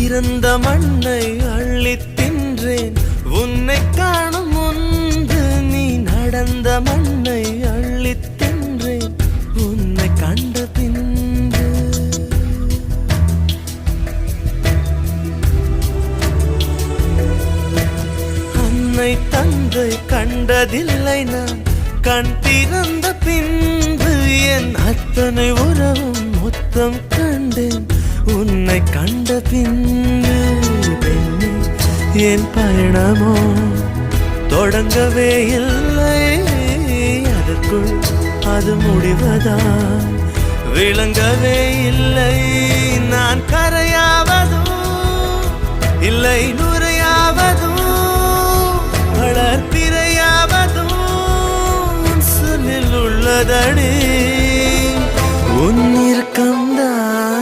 பிறந்த மண்ணை அள்ளித் தின்றேன் உன்னை காணும் முன்பு. நீ நடந்த மண்ணை அள்ளித் தின்றேன் உன்னை கண்ட பின்பு. அன்னை தந்தை கண்டதில்லை நான் கண் திறந்த பின்பு. என் அத்தனை உறவும் மொத்தம் கண்டேன் உன்னை கண்ட பின்பு. என் பயணமோ தொடங்கவே இல்லை, அதற்குள் அது முடிவதா விளங்கவே இல்லை. நான் கரையாவதும் இல்லை நுரையாவதும் வளர்ப்பிறையாவதும் சொல்லில் உள்ளதடி.